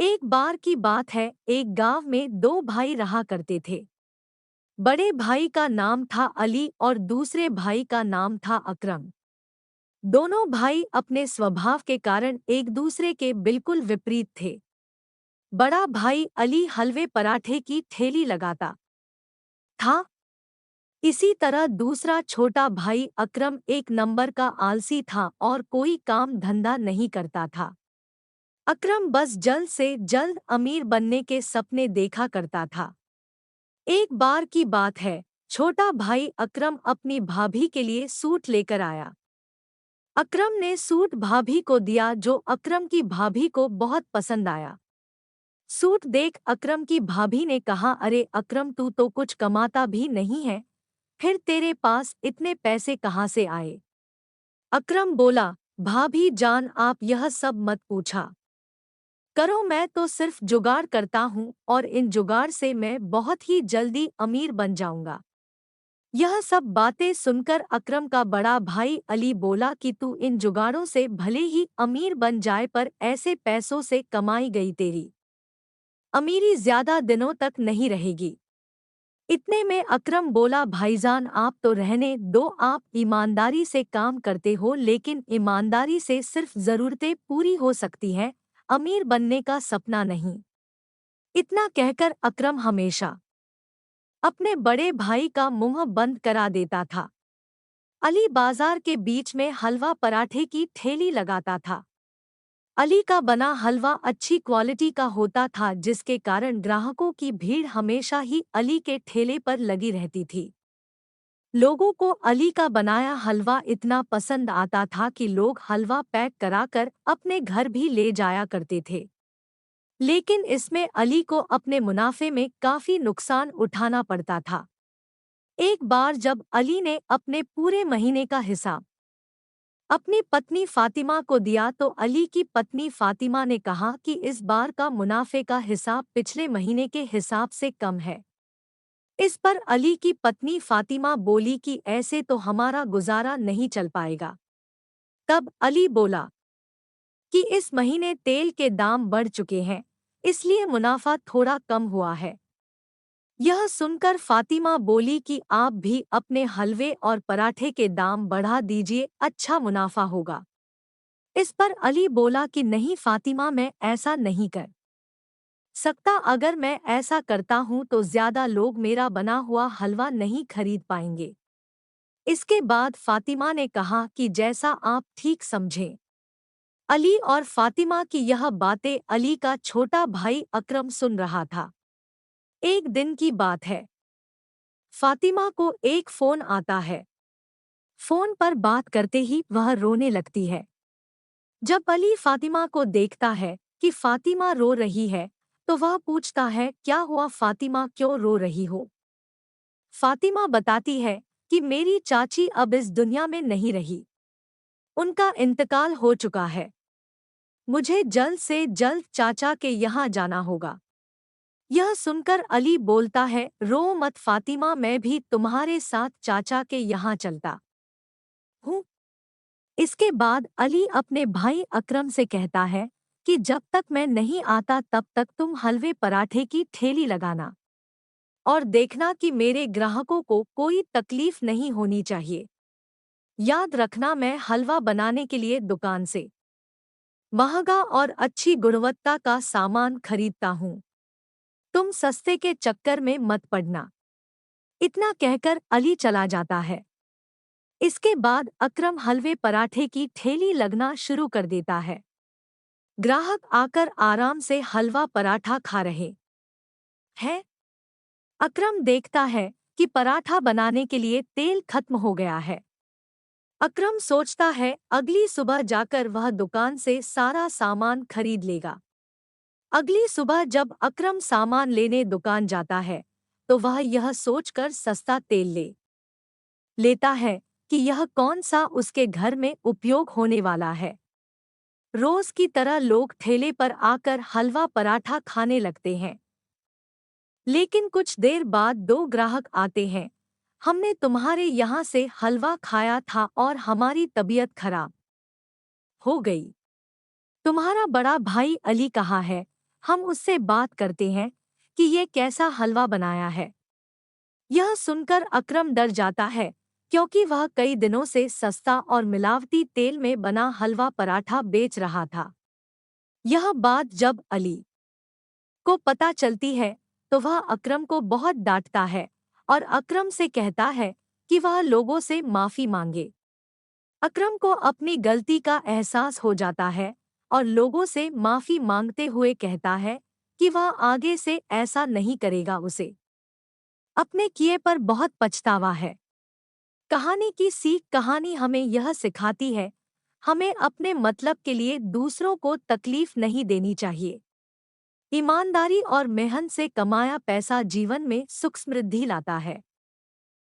एक बार की बात है, एक गांव में दो भाई रहा करते थे। बड़े भाई का नाम था अली और दूसरे भाई का नाम था अकरम। दोनों भाई अपने स्वभाव के कारण एक दूसरे के बिल्कुल विपरीत थे। बड़ा भाई अली हलवे पराठे की ठेली लगाता था। इसी तरह दूसरा छोटा भाई अकरम एक नंबर का आलसी था और कोई काम धंधा नहीं करता था। अकरम बस जल्द से जल्द अमीर बनने के सपने देखा करता था। एक बार की बात है, छोटा भाई अकरम अपनी भाभी के लिए सूट लेकर आया। अकरम ने सूट भाभी को दिया जो अकरम की भाभी को बहुत पसंद आया। सूट देख अकरम की भाभी ने कहा, अरे अकरम, तू तो कुछ कमाता भी नहीं है, फिर तेरे पास इतने पैसे कहाँ से आए? अकरम बोला, भाभी जान, आप यह सब मत पूछा करो, मैं तो सिर्फ जुगाड़ करता हूँ और इन जुगाड़ से मैं बहुत ही जल्दी अमीर बन जाऊंगा। यह सब बातें सुनकर अकरम का बड़ा भाई अली बोला कि तू इन जुगाड़ों से भले ही अमीर बन जाए पर ऐसे पैसों से कमाई गई तेरी अमीरी ज्यादा दिनों तक नहीं रहेगी। इतने में अकरम बोला, भाईजान आप तो रहने दो, आप ईमानदारी से काम करते हो लेकिन ईमानदारी से सिर्फ जरूरतें पूरी हो सकती हैं, अमीर बनने का सपना नहीं। इतना कहकर अकरम हमेशा अपने बड़े भाई का मुंह बंद करा देता था। अली बाजार के बीच में हलवा पराठे की ठेली लगाता था। अली का बना हलवा अच्छी क्वालिटी का होता था जिसके कारण ग्राहकों की भीड़ हमेशा ही अली के ठेले पर लगी रहती थी। लोगों को अली का बनाया हलवा इतना पसंद आता था कि लोग हलवा पैक कराकर अपने घर भी ले जाया करते थे। लेकिन इसमें अली को अपने मुनाफे में काफी नुकसान उठाना पड़ता था। एक बार जब अली ने अपने पूरे महीने का हिसाब अपनी पत्नी फातिमा को दिया तो अली की पत्नी फातिमा ने कहा कि इस बार का मुनाफे का हिसाब पिछले महीने के हिसाब से कम है। इस पर अली की पत्नी फातिमा बोली कि ऐसे तो हमारा गुजारा नहीं चल पाएगा। तब अली बोला कि इस महीने तेल के दाम बढ़ चुके हैं, इसलिए मुनाफा थोड़ा कम हुआ है। यह सुनकर फातिमा बोली कि आप भी अपने हलवे और पराठे के दाम बढ़ा दीजिए, अच्छा मुनाफा होगा। इस पर अली बोला कि नहीं फातिमा, मैं ऐसा नहीं कर सकता, अगर मैं ऐसा करता हूँ तो ज्यादा लोग मेरा बना हुआ हलवा नहीं खरीद पाएंगे। इसके बाद फातिमा ने कहा कि जैसा आप ठीक समझें। अली और फातिमा की यह बातें अली का छोटा भाई अकरम सुन रहा था। एक दिन की बात है, फातिमा को एक फोन आता है। फोन पर बात करते ही वह रोने लगती है। जब अली फातिमा को देखता है कि फातिमा रो रही है, तो वह पूछता है, क्या हुआ फातिमा, क्यों रो रही हो? फातिमा बताती है कि मेरी चाची अब इस दुनिया में नहीं रही, उनका इंतकाल हो चुका है। मुझे जल्द से जल्द चाचा के यहाँ जाना होगा। यह सुनकर अली बोलता है, रो मत फातिमा, मैं भी तुम्हारे साथ चाचा के यहाँ चलता हूँ। इसके बाद अली अपने भाई अकरम से कहता है कि जब तक मैं नहीं आता तब तक तुम हलवे पराठे की ठेली लगाना और देखना कि मेरे ग्राहकों को कोई तकलीफ नहीं होनी चाहिए। याद रखना, मैं हलवा बनाने के लिए दुकान से महंगा और अच्छी गुणवत्ता का सामान खरीदता हूँ, तुम सस्ते के चक्कर में मत पड़ना। इतना कहकर अली चला जाता है। इसके बाद अकरम हलवे पराठे की ठेली लगना शुरू कर देता है। ग्राहक आकर आराम से हलवा पराठा खा रहे हैं। अकरम देखता है कि पराठा बनाने के लिए तेल खत्म हो गया है। अकरम सोचता है अगली सुबह जाकर वह दुकान से सारा सामान खरीद लेगा। अगली सुबह जब अकरम सामान लेने दुकान जाता है तो वह यह सोचकर सस्ता तेल ले लेता है कि यह कौन सा उसके घर में उपयोग होने वाला है। रोज की तरह लोग ठेले पर आकर हलवा पराठा खाने लगते हैं। लेकिन कुछ देर बाद दो ग्राहक आते हैं। हमने तुम्हारे यहाँ से हलवा खाया था और हमारी तबीयत खराब हो गई। तुम्हारा बड़ा भाई अली कहाँ है? हम उससे बात करते हैं कि ये कैसा हलवा बनाया है। यह सुनकर अकरम डर जाता है, क्योंकि वह कई दिनों से सस्ता और मिलावटी तेल में बना हलवा पराठा बेच रहा था। यह बात जब अली को पता चलती है तो वह अकरम को बहुत डांटता है और अकरम से कहता है कि वह लोगों से माफी मांगे। अकरम को अपनी गलती का एहसास हो जाता है और लोगों से माफी मांगते हुए कहता है कि वह आगे से ऐसा नहीं करेगा। उसे अपने किए पर बहुत पछतावा है। कहानी की सीख कहानी हमें यह सिखाती है, हमें अपने मतलब के लिए दूसरों को तकलीफ नहीं देनी चाहिए। ईमानदारी और मेहनत से कमाया पैसा जीवन में सुख समृद्धि लाता है।